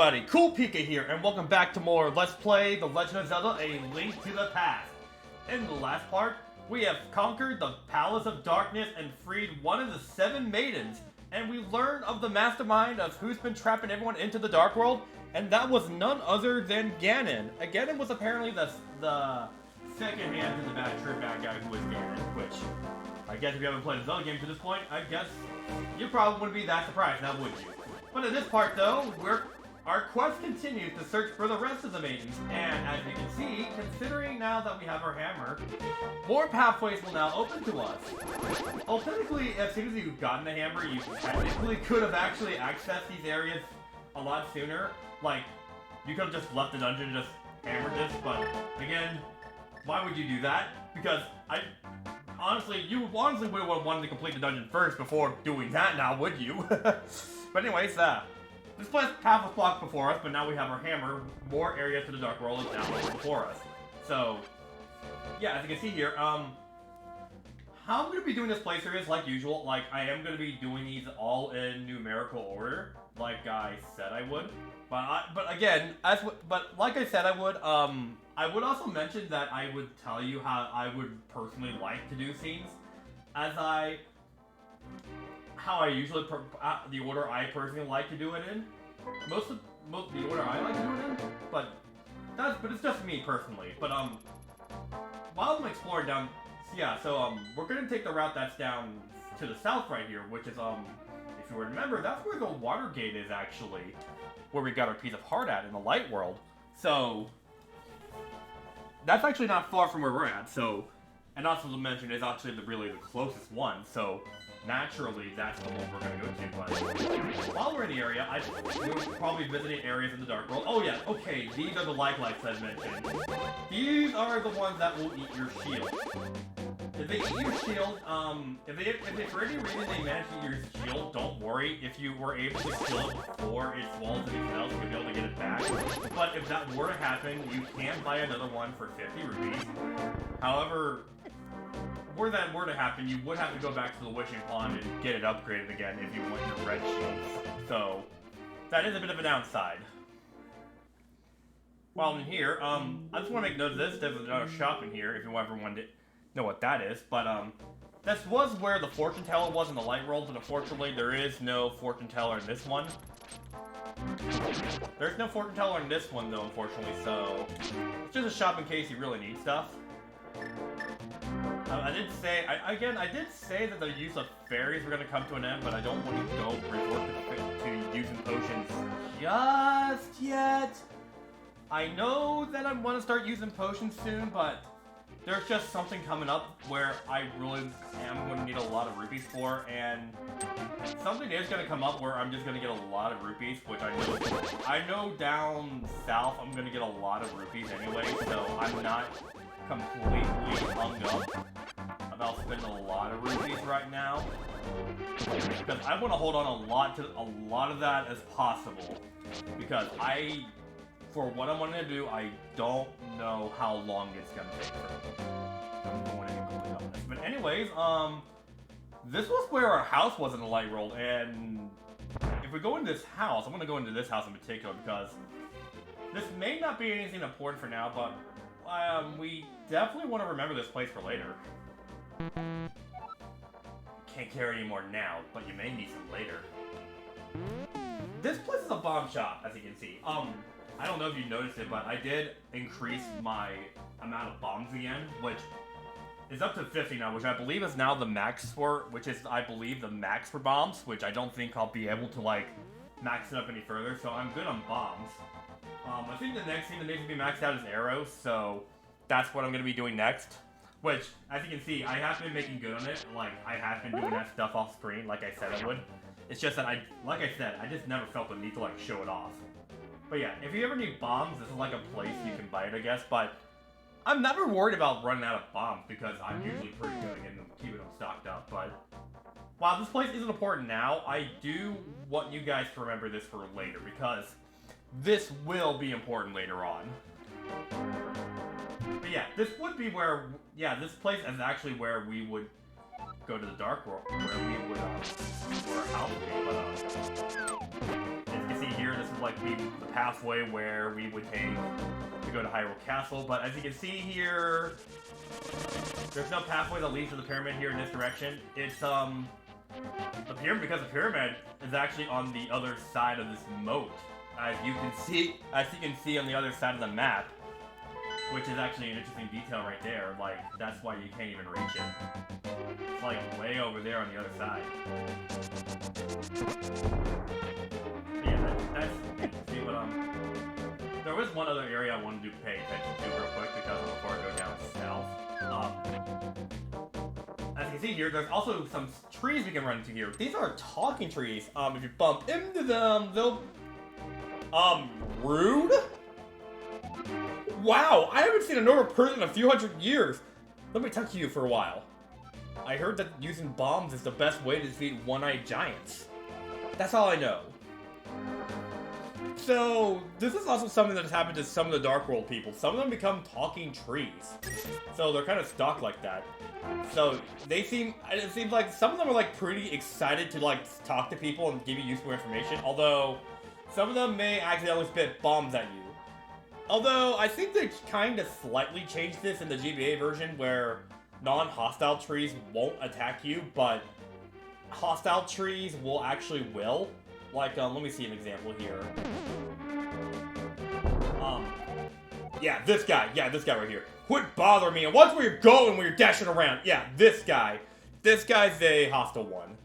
everybody, CoolPika here, and welcome back to more Let's Play The Legend of Zelda, A Link to the Past. In the last part, we have conquered the Palace of Darkness and freed one of the 7 maidens, and we learned of the mastermind of who's been trapping everyone into the Dark World, and that was none other than Ganon. Ganon was apparently the second hand to the bad guy who was Ganon, which, I guess if you haven't played a Zelda game to this point, I guess you probably wouldn't be that surprised, now would you? But in this part, though, our quest continues to search for the rest of the maidens, and as you can see, considering now that we have our hammer, more pathways will now open to us. Well, technically, as soon as you've gotten the hammer, you technically could have actually accessed these areas a lot sooner. Like, you could have just left the dungeon and just hammered this, but again, why would you do that? Because you honestly would have wanted to complete the dungeon first before doing that now, would you? But anyways, this place half was blocked before us, but now we have our hammer. More areas to the Dark World is now before us. So, yeah, as you can see here, how I'm going to be doing this playthrough is like usual. Like, I am going to be doing these all in numerical order, like I said I would. But again, like I said I would also mention that I would tell you how I would personally like to do scenes, how I usually, the order I personally like to do it in. Most the order I like to do it in, but it's just me personally. But while I'm exploring down, we're gonna take the route that's down to the south right here, which is if you remember, that's where the water gate is actually, where we got our piece of heart at in the light world. So that's actually not far from where we're at. So, and also to mention, is actually really the closest one. So naturally, that's the one we're going to go to, but while we're in the area, we're probably visiting areas in the Dark World. Oh yeah, okay, these are the lights I mentioned. These are the ones that will eat your shield. If they eat your shield, if for any reason they manage to eat your shield, don't worry. If you were able to kill it before it swallows anything else, you'll be able to get it back. But if that were to happen, you can buy another one for 50 rupees. However, were that were to happen, you would have to go back to the wishing pond and get it upgraded again if you want your red shields. So, that is a bit of a downside. While in here, I just want to make note of this. There's another shop in here if you ever wanted to know what that is. But, this was where the fortune teller was in the light world, but unfortunately there is no fortune teller in this one. There's no fortune teller in this one though, unfortunately, so it's just a shop in case you really need stuff. I did say that the use of fairies were going to come to an end, but I don't want to resort to using potions just yet. I know that I want to start using potions soon, but there's just something coming up where I really am going to need a lot of rupees for, and something is going to come up where I'm just going to get a lot of rupees, which I know down south I'm going to get a lot of rupees anyway, so I'm not completely hung up about spending a lot of rupees right now, because I want to hold on a lot of that as possible, because for what I'm wanting to do, I don't know how long it's gonna take for me. I'm going to be completely honest. But anyways, this was where our house was in the light world, and if we go into this house, I'm gonna go into this house in particular because this may not be anything important for now, but we definitely want to remember this place for later. Can't carry any more now, but you may need some later. This place is a bomb shop, as you can see. I don't know if you noticed it, but I did increase my amount of bombs again, which is up to 50 now, which I believe is now the max for, I believe, the max for bombs, which I don't think I'll be able to, like, max it up any further, so I'm good on bombs. I think the next thing that needs to be maxed out is arrows, so that's what I'm going to be doing next. Which, as you can see, I have been making good on it. Like, I have been doing that stuff off screen, like I said I would. It's just that I just never felt the need to, like, show it off. But yeah, if you ever need bombs, this is like a place you can buy it, I guess. But I'm never worried about running out of bombs because I'm usually pretty good at keeping them stocked up. But while this place isn't important now, I do want you guys to remember this for later because this will be important later on. But yeah, this would be where, this place is actually where we would go to the Dark World, where we would, where our house would be, but, as you can see here, this would like be the pathway where we would take to go to Hyrule Castle. But as you can see here, there's no pathway that leads to the pyramid here in this direction. It's the pyramid, because the pyramid is actually on the other side of this moat, as you can see on the other side of the map, which is actually an interesting detail right there. Like, that's why you can't even reach it. It's like way over there on the other side. But yeah, that's interesting. But there was one other area I wanted to pay attention to real quick before I go down south. As you can see here, there's also some trees we can run into here. These are talking trees. If you bump into them, they'll... rude? Wow, I haven't seen a normal person in a few hundred years. Let me talk to you for a while. I heard that using bombs is the best way to defeat one-eyed giants. That's all I know. So, this is also something that has happened to some of the Dark World people. Some of them become talking trees. So they're kind of stuck like that. So it seems like some of them are like pretty excited to like talk to people and give you useful information. Although, some of them may accidentally spit bombs at you. Although, I think they kind of slightly changed this in the GBA version where non-hostile trees won't attack you, but hostile trees will. Like, let me see an example here. Yeah, this guy right here. Quit bothering me, and watch where you're going when you're dashing around. Yeah, this guy. This guy's a hostile one.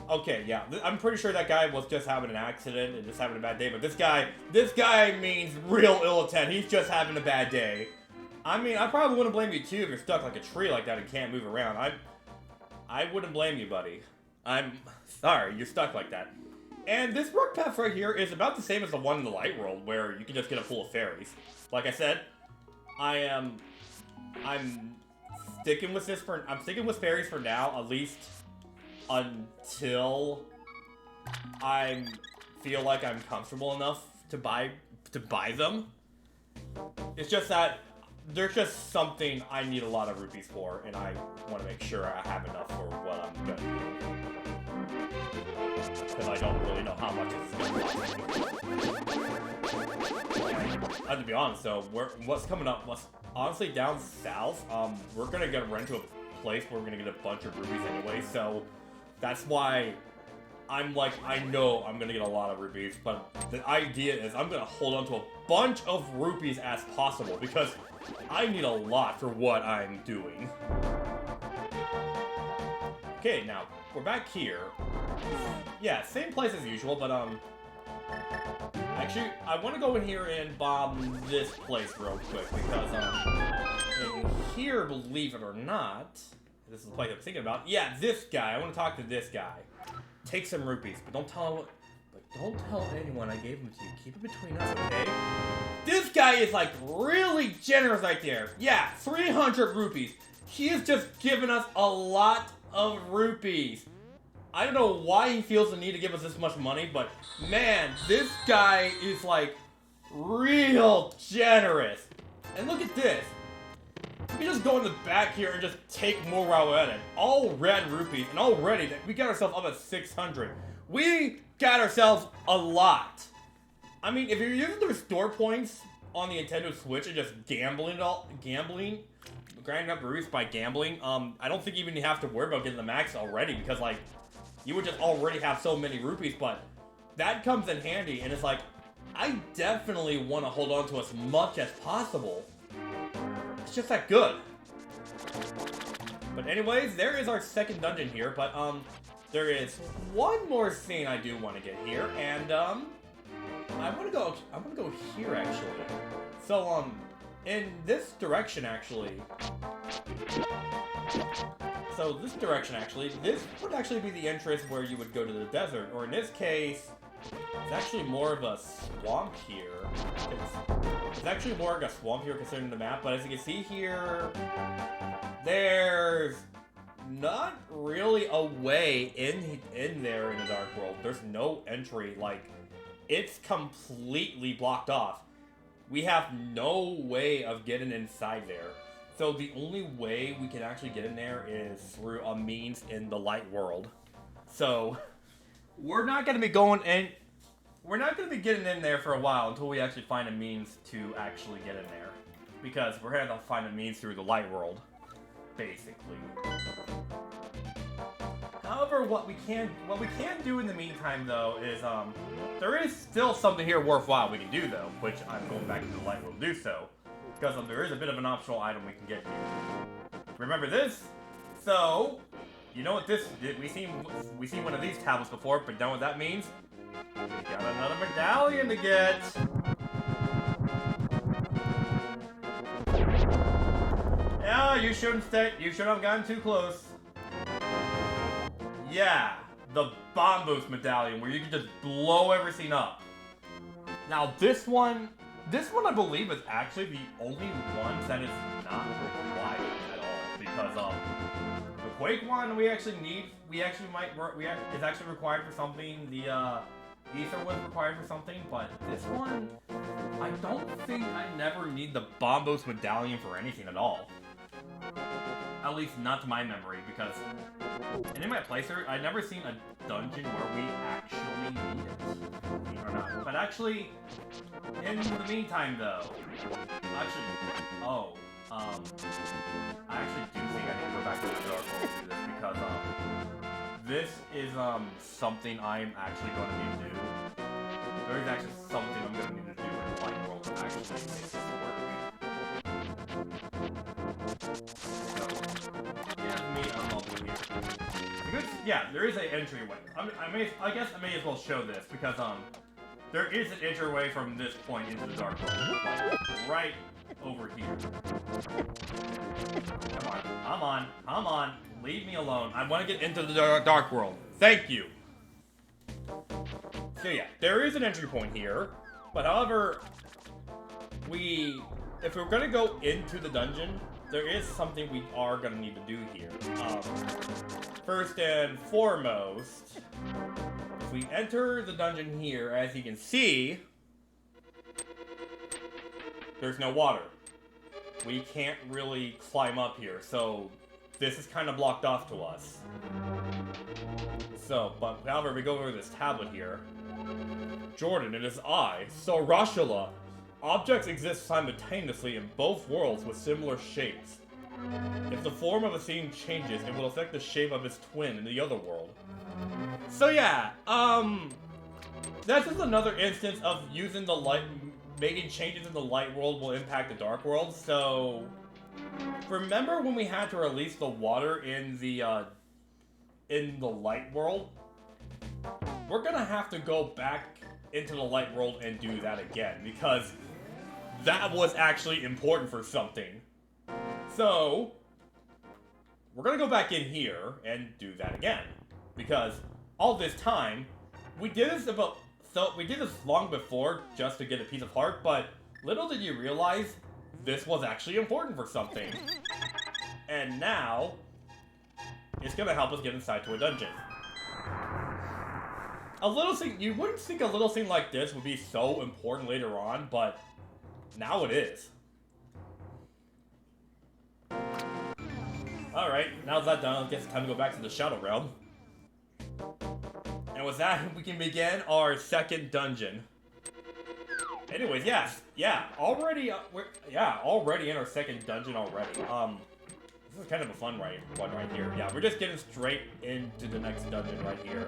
Okay, yeah, I'm pretty sure that guy was just having an accident and just having a bad day, but this guy means real ill intent. He's just having a bad day. I mean, I probably wouldn't blame you too if you're stuck like a tree like that and can't move around. I wouldn't blame you, buddy. I'm sorry, you're stuck like that. And this rook path right here is about the same as the one in the light world, where you can just get a full of fairies. Like I said, I'm sticking with fairies for now, at least until I feel like I'm comfortable enough to buy them. It's just that there's just something I need a lot of rupees for, and I want to make sure I have enough for what I'm gonna do. Because I don't really know how much it's gonna cost. To be honest, though, what's coming up? Honestly, down south, we're gonna run into a place where we're gonna get a bunch of rupees anyway. So that's why I'm like, I know I'm gonna get a lot of rupees, but the idea is I'm gonna hold on to a bunch of rupees as possible because I need a lot for what I'm doing. Okay, now we're back here. Yeah, same place as usual, but actually, I want to go in here and bomb this place real quick because in here, believe it or not, this is the place I'm thinking about. Yeah, this guy. I want to talk to this guy. Take some rupees, but don't tell anyone I gave them to you. Keep it between us, okay? This guy is like really generous right there. Yeah, 300 rupees. He has just given us a lot of rupees. I don't know why he feels the need to give us this much money, but man, this guy is like real generous. And look at this. We can just go in the back here and just take more while we're at it. All red rupees, and already we got ourselves up at 600. We got ourselves a lot. I mean, if you're using the restore points on the Nintendo Switch and just grinding up rupees by gambling, I don't think even you have to worry about getting the max already because like you would just already have so many rupees, but that comes in handy, and it's like, I definitely want to hold on to as much as possible. It's just that good. But anyways, there is our second dungeon here, but there is one more thing I do want to get here, and I'm gonna go here actually. So in this direction actually. So this would actually be the entrance where you would go to the desert, or in this case, it's actually more of a swamp here. It's actually more like a swamp here considering the map, but as you can see here, there's not really a way in there in the Dark World. There's no entry, like, it's completely blocked off. We have no way of getting inside there. So the only way we can actually get in there is through a means in the light world. So we're not gonna be going we're not going to be getting in there for a while until we actually find a means to actually get in there. Because we're going to find a means through the light world, basically. However, what we can do in the meantime, though, is there is still something here worthwhile we can do, though, which I'm going back into the light world to do so, because there is a bit of an optional item we can get here. Remember this? So, you know what this? We seen one of these tablets before, but you know what that means? We got another medallion to get. Yeah, you shouldn't have gotten too close. Yeah, the bomb boost medallion, where you can just blow everything up. Now this one I believe is actually the only one that is not required at all, because the Quake one is actually required for something. The Ether was required for something, but this one, I don't think I never need the bomb boost medallion for anything at all. At least not to my memory, because in my playthrough, I've never seen a dungeon where we actually need it. Believe it or not. But actually, in the meantime though, I actually do think I need to go back to the Dark World to do this, because this is something I'm actually going to need to do. There is actually something I'm going to need to do in the Light World to actually make this work. Yeah, there is an entryway. I guess I may as well show this, because there is an entryway from this point into the Dark World, like, right over here. Come on, leave me alone. I want to get into the Dark World. Thank you. So yeah, there is an entry point here, but however, if we're gonna go into the dungeon, there is something we are gonna need to do here. First and foremost, if we enter the dungeon here, as you can see, there's no water. We can't really climb up here, so this is kind of blocked off to us. So, but however, we go over this tablet here. Jordan, it is I, Sorashula. Objects exist simultaneously in both worlds with similar shapes. If the form of a scene changes, it will affect the shape of its twin in the other world. So yeah, that's just another instance of using the light, making changes in the light world will impact the dark world. So, remember when we had to release the water in the light world? We're gonna have to go back into the light world and do that again, because that was actually important for something. So, we're gonna go back in here and do that again, because all this time, we did this long before just to get a piece of heart, but little did you realize this was actually important for something. And now, it's gonna help us get inside to a dungeon. You wouldn't think a little thing like this would be so important later on, but now it is. Alright, now that's done, I guess it's time to go back to the Shadow Realm. And with that, we can begin our second dungeon. Anyways, already in our second dungeon already. This is kind of a fun one right here. Yeah, we're just getting straight into the next dungeon right here.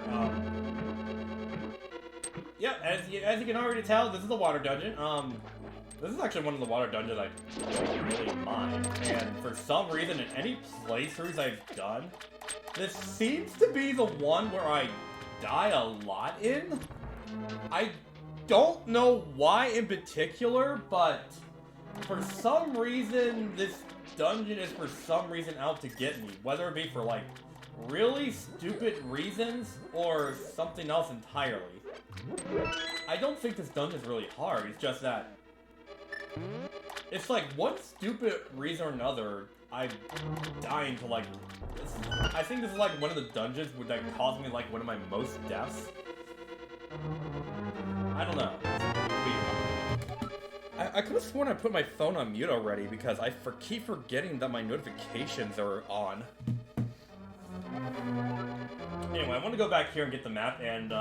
Yeah, as you can already tell, this is the water dungeon. This is actually one of the water dungeons I don't really mind. And for some reason, in any playthroughs I've done, this seems to be the one where I die a lot in. I don't know why in particular, but for some reason, this dungeon is for some reason out to get me. Whether it be for, like, really stupid reasons or something else entirely. I don't think this dungeon is really hard, it's just that it's like one stupid reason or another, I'm dying to like this. I think this is like one of the dungeons that caused me like one of my most deaths. I don't know. I could have sworn I put my phone on mute already because I keep forgetting that my notifications are on. Anyway, I want to go back here and get the map, and,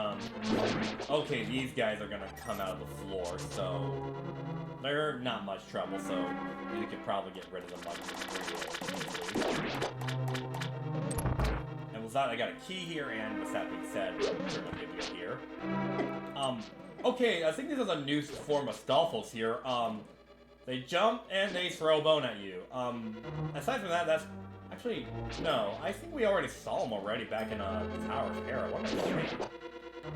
okay, these guys are gonna come out of the floor, so they're not much trouble, so you could probably get rid of them like this. And with that, I got a key here, and with that being said, we're gonna get here. Okay, I think this is a new form of Stalfos here. They jump and they throw a bone at you. Aside from that, that's... Actually, no. I think we already saw them already back in, Tower of Terror. What am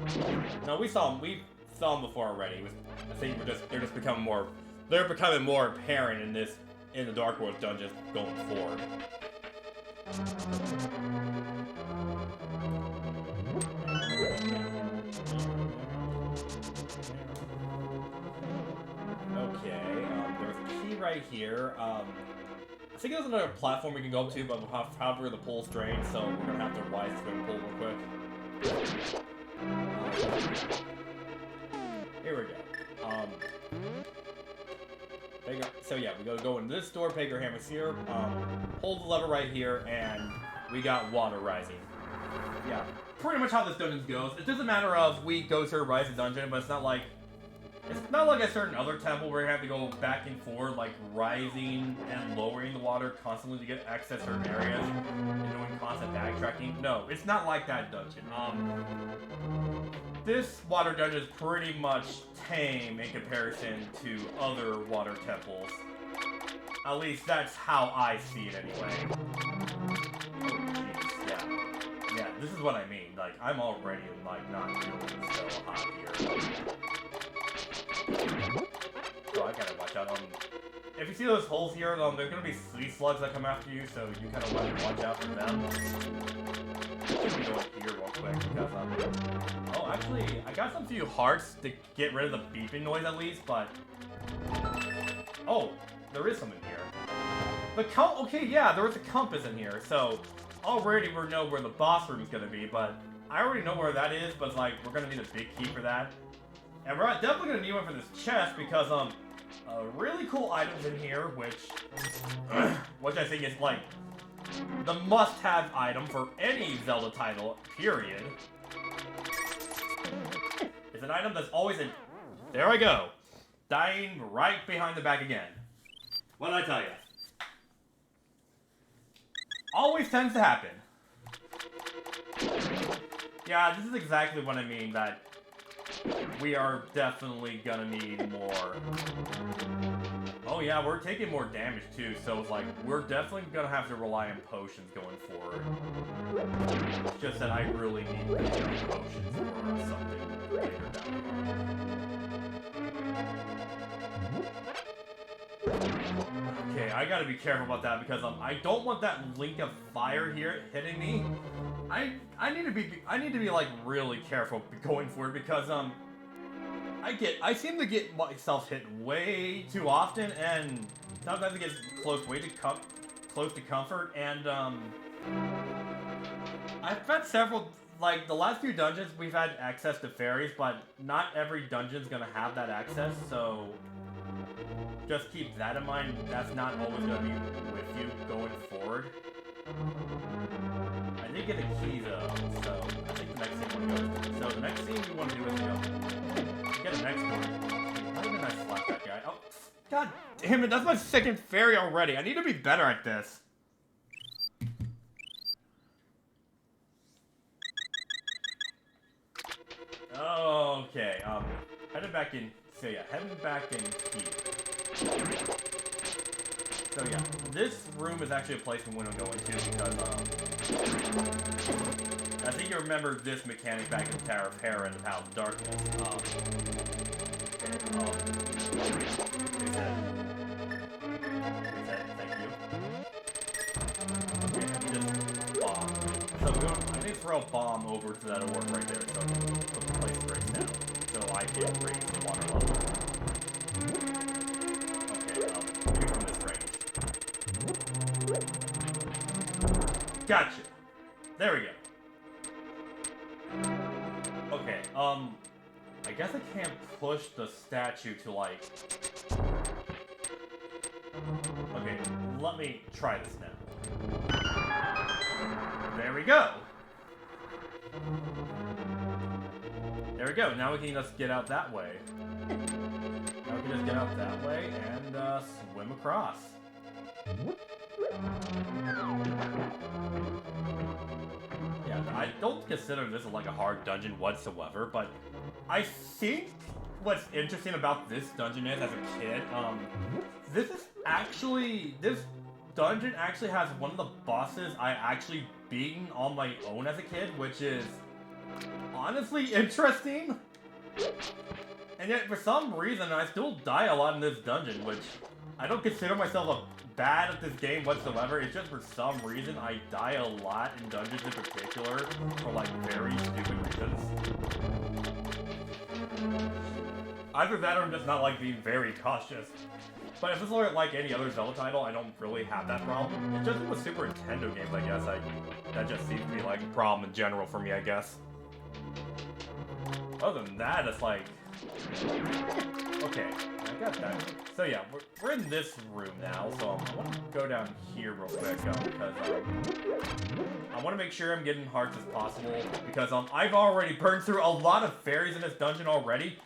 I saying? No, we saw them before already. I think they're just becoming more... They're becoming more apparent in the Dark World dungeons going forward. Okay, there's a key right here. I think there's another platform we can go up to, but we'll have to the pull strain, so we're gonna have to rise to the pull real quick. Here we go. So yeah, we gotta go into this door, peg our hammers here, pull the lever right here, and we got water rising. Yeah, pretty much how this dungeon goes. It doesn't matter if we go to a rising dungeon, but it's not like a certain other temple where you have to go back and forth, like rising and lowering the water constantly to get access to certain areas and doing constant backtracking. No, it's not like that dungeon. This water dungeon is pretty much tame in comparison to other water temples. At least that's how I see it anyway. Oh, jeez, yeah. Yeah, this is what I mean. Like, I'm already, like, not feeling so hot here. So I gotta watch out. If you see those holes here, there's gonna be sea slugs that come after you, so you kind of want to watch out for them. I'm gonna go in here real quick because oh, actually, I got some few hearts to get rid of the beeping noise at least, but oh, there is some in here. Okay, yeah, there was a compass in here, so already we know where the boss room is gonna be, but I already know where that is, but it's like we're gonna need a big key for that. And we're definitely gonna need one for this chest because really cool items in here, which I think is like the must-have item for any Zelda title, period. It's an item that's always in. There I go, dying right behind the back again. What did I tell you? Always tends to happen. Yeah, this is exactly what I mean. That. We are definitely gonna need more. Oh yeah, we're taking more damage too, so it's like, we're definitely gonna have to rely on potions going forward. It's just that I really need potions or something later down the road. Okay, I gotta be careful about that because I don't want that link of fire here hitting me. I need to be like really careful going forward because I seem to get myself hit way too often, and sometimes it gets way too close to comfort, and I've had several, like the last few dungeons we've had access to fairies, but not every dungeon's gonna have that access, so just keep that in mind. That's not always gonna be with you going forward. I did get a key though, so I think the next thing we want to go. So the next thing we want to do is get an export. How did I slap that guy? Oh, god damn it! That's my second fairy already. I need to be better at this. Okay. Heading back in. So yeah, heading back in here. So yeah, this room is actually a place we want to go into because, I think you remember this mechanic back in the Tower of Terror and the Palace of Darkness. Thank you. Okay, just bomb. So I need to throw a bomb over to that orb right there, so I can put the place right now, so I can raise the water level. Maybe from this range. Gotcha. There we go. Okay, I guess I can't push the statue to, like... Okay, let me try this now. There we go. There we go. Now we can just get out that way. Now we can just get out that way and swim across. Yeah, I don't consider this like a hard dungeon whatsoever, but I think what's interesting about this dungeon is, as a kid, this dungeon actually has one of the bosses I actually beaten on my own as a kid, which is honestly interesting. And yet, for some reason, I still die a lot in this dungeon, which I don't consider myself bad at this game whatsoever. It's just for some reason I die a lot in dungeons in particular for like very stupid reasons. Either that or I'm just not like being very cautious. But if this were like any other Zelda title, I don't really have that problem. It's just with Super Nintendo games, I guess. That just seems to be like a problem in general for me, I guess. Other than that, it's like... Okay, I got that. So yeah, we're in this room now, so I want to go down here real quick, because I want to make sure I'm getting hearts as possible, because I've already burned through a lot of fairies in this dungeon already,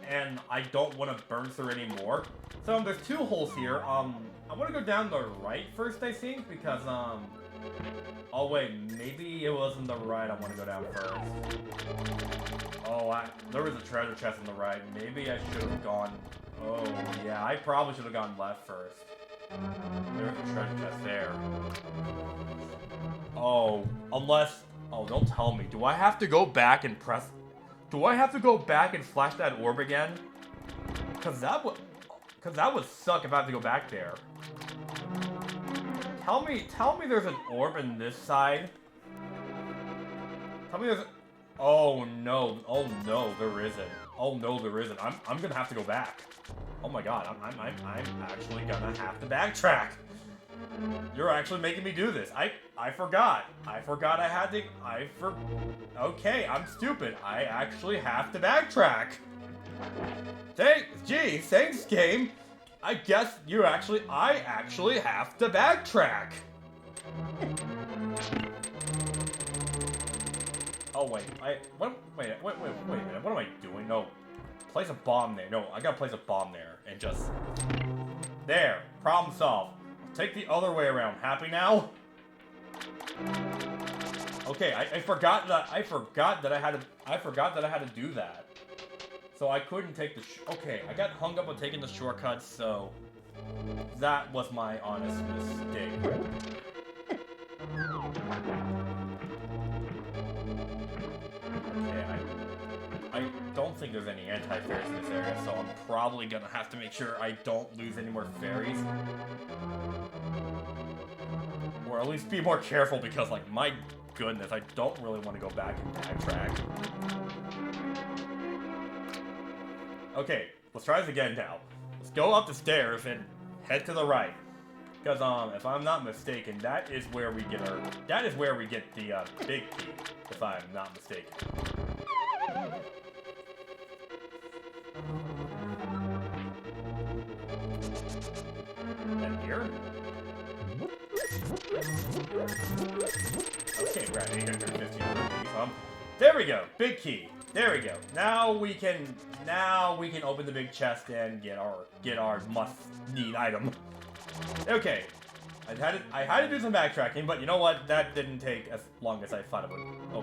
and I don't want to burn through any more. So there's two holes here. I want to go down the right first, I think, because oh wait, maybe it wasn't the right I want to go down first. Oh, there was a treasure chest on the right. Maybe I should have gone... Oh, yeah, I probably should have gone left first. There's a treasure chest there. Oh, unless... Oh, don't tell me. Do I have to go back and press... Do I have to go back and flash that orb again? Because that would suck if I have to go back there. Tell me there's an orb in this side. Tell me there's... Oh no, there isn't. Oh no, there isn't. I'm gonna have to go back. Oh my god, I'm actually gonna have to backtrack. You're actually making me do this. I forgot. I had to. Okay, I'm stupid. I actually have to backtrack. Thanks, game. I guess I actually have to backtrack. Oh wait, wait a minute, what am I doing? No, place a bomb there. No, I gotta place a bomb there and just... There, problem solved. Take the other way around. Happy now? Okay, I forgot that I had to do that. So I couldn't take the... Okay, I got hung up on taking the shortcuts, so... That was my honest mistake. Okay, I don't think there's any anti-fairies in this area, so I'm probably gonna have to make sure I don't lose any more fairies. Or at least be more careful, because, like, my goodness, I don't really want to go back and backtrack. Okay, let's try this again now. Let's go up the stairs and head to the right. Because, if I'm not mistaken, that is where we get the, big key, if I'm not mistaken. And here? Okay, right, 815 rupees, there we go, big key. There we go. Now we can open the big chest and get our must-need item. Okay, I had to do some backtracking, but you know what? That didn't take as long as I thought it would. Oh,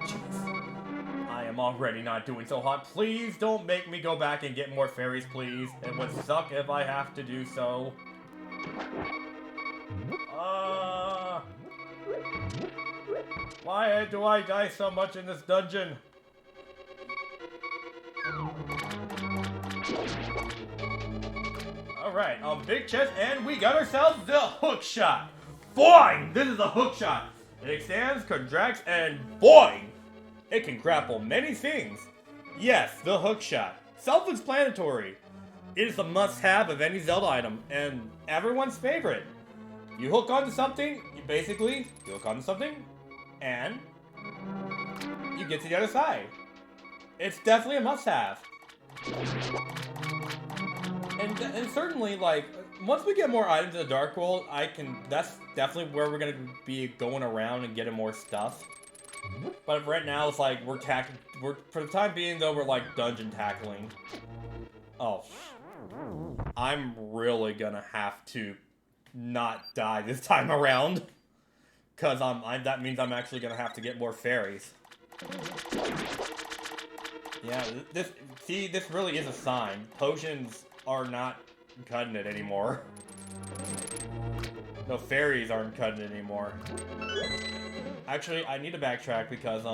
jeez. I am already not doing so hot. Please don't make me go back and get more fairies, please. It would suck if I have to do so. Why do I die so much in this dungeon? Alright, big chest, and we got ourselves the hook shot. Boing! This is a hook shot. It extends, contracts, and boing! It can grapple many things. Yes, the hook shot. Self-explanatory. It is a must-have of any Zelda item, and everyone's favorite. You hook onto something, you hook onto something, and you get to the other side. It's definitely a must-have. And certainly, like, once we get more items in the Dark World, that's definitely where we're gonna be going around and getting more stuff. But right now, it's like we're for the time being though, we're like dungeon tackling. Oh, I'm really gonna have to not die this time around, cause that means I'm actually gonna have to get more fairies. Yeah, this really is a sign. Potions are not cutting it anymore. No, fairies aren't cutting it anymore. Actually, I need to backtrack because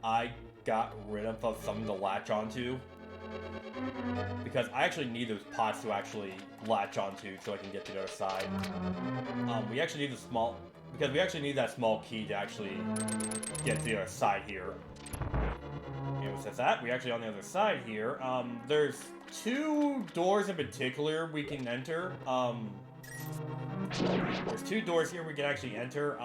I got rid of something to latch onto. Because I actually need those pots to actually latch onto so I can get to the other side. We actually need we actually need that small key to actually get to the other side here. And since that, we actually on the other side here. There's 2 doors in particular we can enter. There's 2 doors here we can actually enter.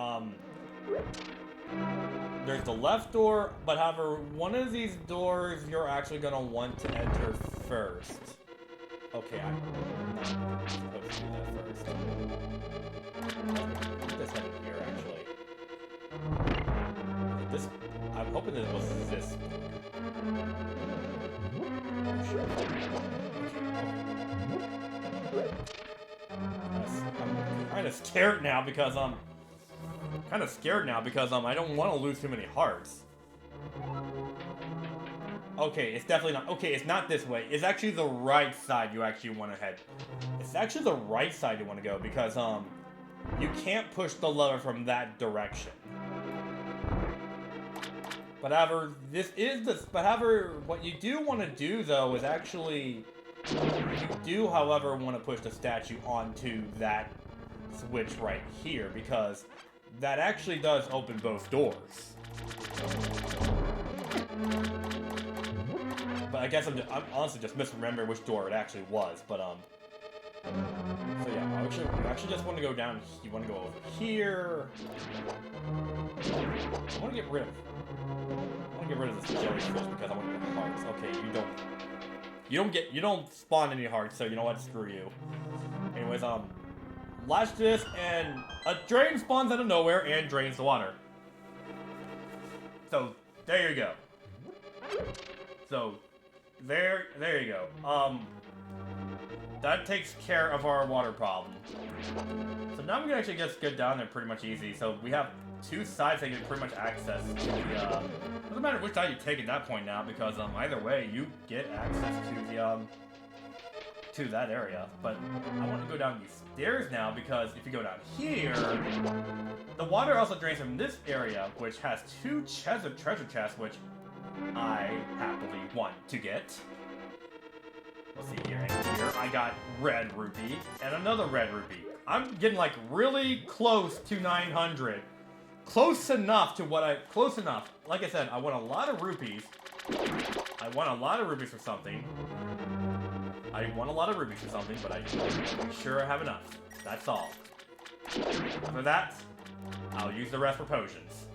There's the left door, but however, one of these doors you're actually gonna want to enter first. Okay, I'm not supposed to do that first. This head here, actually. I'm hoping that it was this. I'm kind of scared now because I don't want to lose too many hearts. Okay, it's definitely not. Okay, it's not this way. It's actually the right side you actually want to head. It's actually the right side you want to go because you can't push the lever from that direction. But however, what you do want to do though is actually however want to push the statue onto that switch right here because that actually does open both doors. But I guess I'm honestly just misremembering which door it actually was. But so yeah, you actually just want to go down. You want to go over here. I want to get rid of this jellyfish because I want to get hearts. Okay, you don't spawn any hearts, so you know what? Screw you. Anyways, latch this, and a drain spawns out of nowhere and drains the water. So there you go. So there you go. That takes care of our water problem. So now we can actually just get down there pretty much easy. So we have 2 sides that you can pretty much access to the, doesn't matter which side you take at that point now, because either way you get access to that area. But I want to go down these stairs now because if you go down here, the water also drains from this area, which has 2 chests of treasure chests, which I happily want to get. Let's see here, and here I got red rupee and another red rupee. I'm getting like really close to 900. Close enough. Like I said, I want a lot of rupees. For something. But I'm sure I have enough. That's all. After that, I'll use the rest for potions.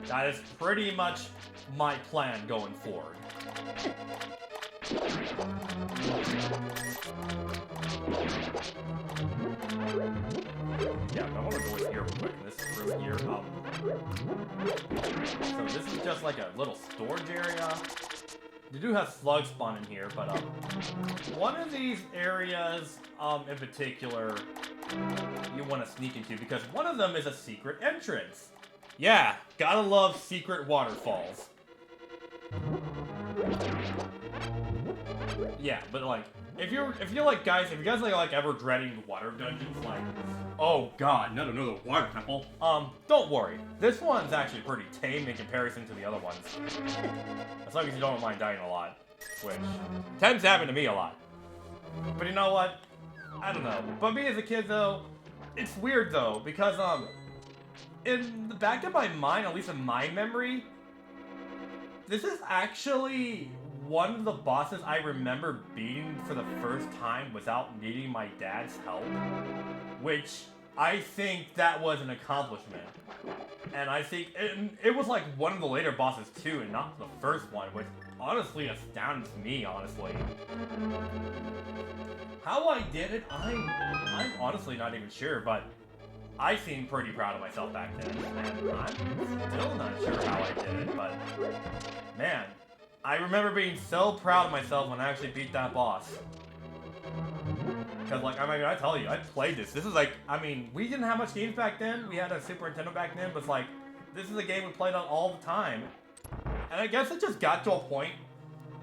That is pretty much my plan going forward. Yeah, I want to go in here real quick. This room here. So this is just like a little storage area. You do have slugs spawn in here, but one of these areas in particular you want to sneak into because one of them is a secret entrance. Yeah, gotta love secret waterfalls. Yeah, but like, if you guys like ever dreading water dungeons, like, oh god, no, the water temple. Don't worry. This one's actually pretty tame in comparison to the other ones. As long as you don't mind dying a lot, which tends to happen to me a lot. But you know what? I don't know. But me as a kid though, it's weird though, because in the back of my mind, at least in my memory, this is actually one of the bosses I remember beating for the first time without needing my dad's help, which I think that was an accomplishment. And I think it was like one of the later bosses too, and not the first one, which honestly astounds me, honestly. How I did it, I'm honestly not even sure, but I seemed pretty proud of myself back then, and I'm still not sure how I did it, but man, I remember being so proud of myself when I actually beat that boss. Because, like, I mean, I tell you, I played this. This is like, I mean, we didn't have much games back then. We had a Super Nintendo back then, but it's like, this is a game we played on all the time. And I guess it just got to a point,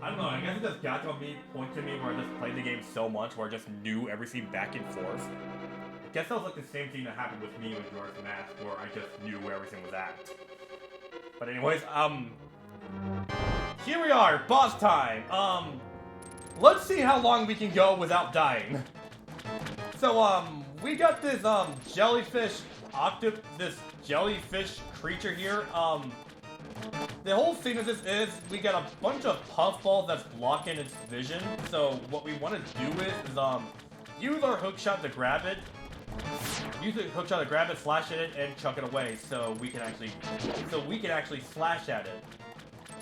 I don't know, I guess it just got to a point to me where I just played the game so much, where I just knew everything back and forth. I guess that was like the same thing that happened with me with Jordan's Mask, where I just knew where everything was at. But anyways, here we are, boss time. Let's see how long we can go without dying. So, we got this, this jellyfish creature here. The whole thing of this is, we got a bunch of puffballs that's blocking its vision. So, what we want to do is use our hookshot to grab it. Use the hookshot to grab it, slash at it, and chuck it away, so we can actually slash at it.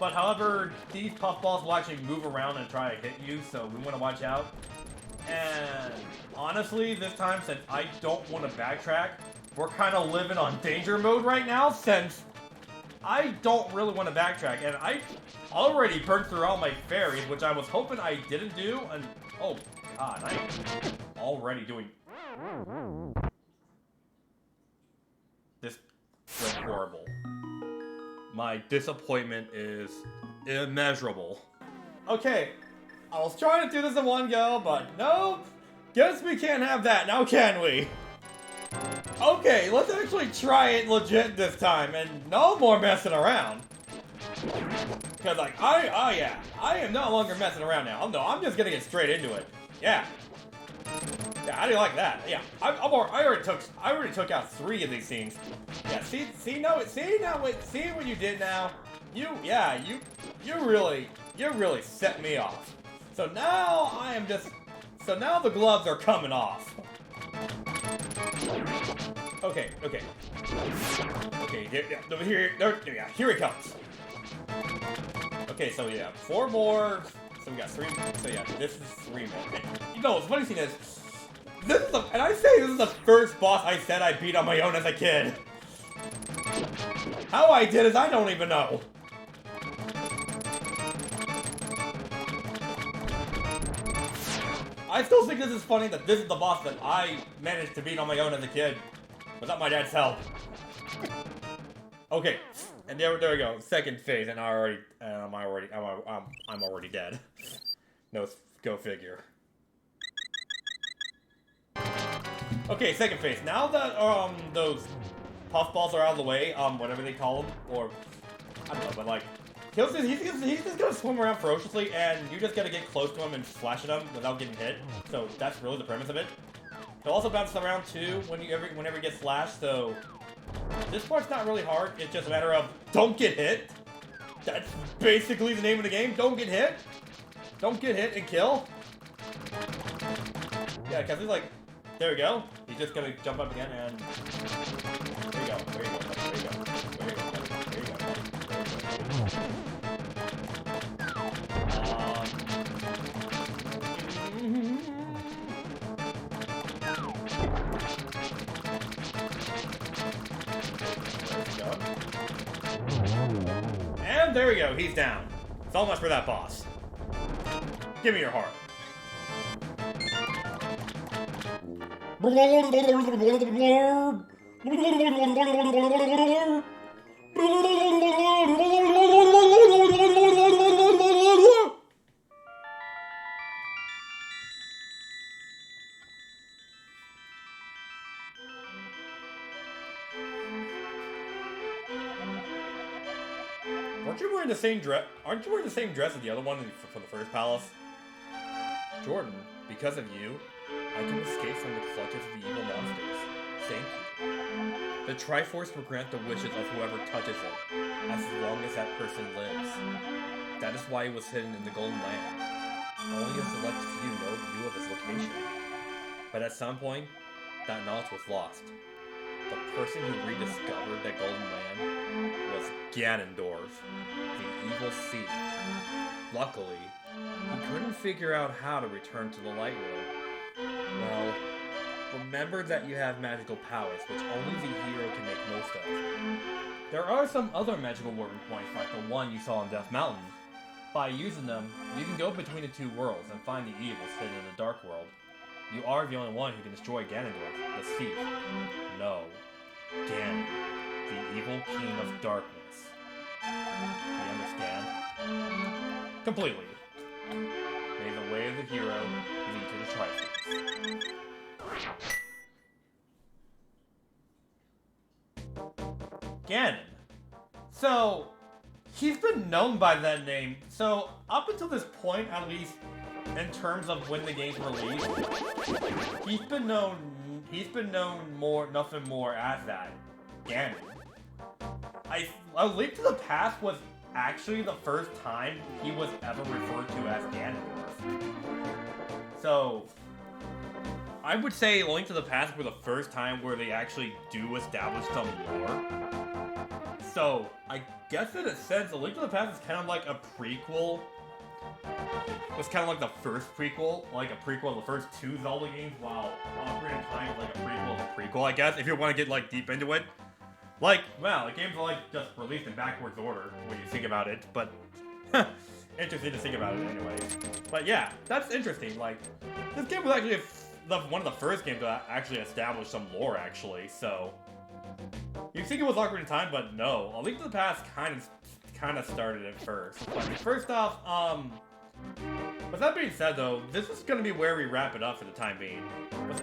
But however, these puffballs will actually move around and try to hit you, so we want to watch out. And honestly, this time, since I don't want to backtrack, we're kind of living on danger mode right now, since I don't really want to backtrack. And I already burned through all my fairies, which I was hoping I didn't do, and oh god, I'm already doing... This went horrible. My disappointment is immeasurable. Okay, I was trying to do this in one go, but nope. Guess we can't have that now, can we? Okay, let's actually try it legit this time, and no more messing around. Because, like, I am no longer messing around now. No, I'm just gonna get straight into it. Yeah. Yeah, how do you like that? Yeah, I already took out 3 of these things. Yeah, see what you did now? You really set me off. So now now the gloves are coming off. Okay, here it comes. Okay, so yeah, 4 more. So we got 3. So yeah, this is 3 more. And, you know, the funny thing is, this is the first boss I said I beat on my own as a kid. How I did it, I don't even know. I still think this is funny that this is the boss that I managed to beat on my own as a kid, without my dad's help. Okay, and there we go. Second phase, and I'm already dead. No, go figure. Okay, second phase. Now that those puffballs are out of the way, whatever they call them, or I don't know, but like he's just gonna swim around ferociously, and you just gotta get close to him and slash at him without getting hit. So that's really the premise of it. He'll also bounce around too whenever he gets slashed. So this part's not really hard. It's just a matter of don't get hit. That's basically the name of the game. Don't get hit. Don't get hit and kill. Yeah, because he's like. There we go. He's just gonna jump up again and there you go. There you go. There you go. There you go. There you go. And there we go. He's down. So much for that boss. Give me your heart. Aren't you wearing the same dress? Aren't you wearing the same dress as the other one from the first palace? Jordan, because of you, I can escape from the clutches of the evil monsters. Thank you. The Triforce will grant the wishes of whoever touches it, as long as that person lives. That is why it was hidden in the Golden Land. Only a select few knew of its location. But at some point, that knowledge was lost. The person who rediscovered the Golden Land was Ganondorf, the evil thief. Luckily, he couldn't figure out how to return to the Light World. Well, remember that you have magical powers, which only the hero can make most of. There are some other magical warping points, like the one you saw on Death Mountain. By using them, you can go between the two worlds and find the evils hidden in the Dark World. You are the only one who can destroy Ganondorf, the thief. No. Ganon, the evil king of darkness. Do you understand? Completely. May the way of the hero lead to the Triforce. Ganon. So, he's been known by that name. So, up until this point, at least, in terms of when the game's released, he's been known nothing more as that. Ganon. A Link to the Past was actually the first time he was ever referred to as Ganondorf. So, I would say A Link to the Past were the first time where they actually do establish some lore. So, I guess in a sense, A Link to the Past is kind of like a prequel. It was kind of like the first prequel, like a prequel of the first two Zelda games, while Ocarina of Time is like a prequel of a prequel, I guess, if you want to get like deep into it. Like, well, the games are like just released in backwards order when you think about it, but interesting to think about it anyway. But yeah, that's interesting. Like, this game was actually one of the first games to actually establish some lore, actually. So you'd think it was Ocarina of Time, but no, A Link to the Past kind of started it first. But first off, with that being said, though, this is going to be where we wrap it up for the time being.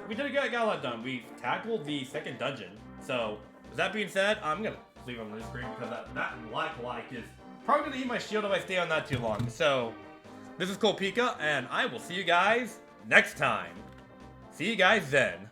We got a lot done. We tackled the second dungeon. So, with that being said, I'm going to leave it on this screen because that like is probably going to eat my shield if I stay on that too long. So, this is CoolPika, and I will see you guys next time. See you guys then.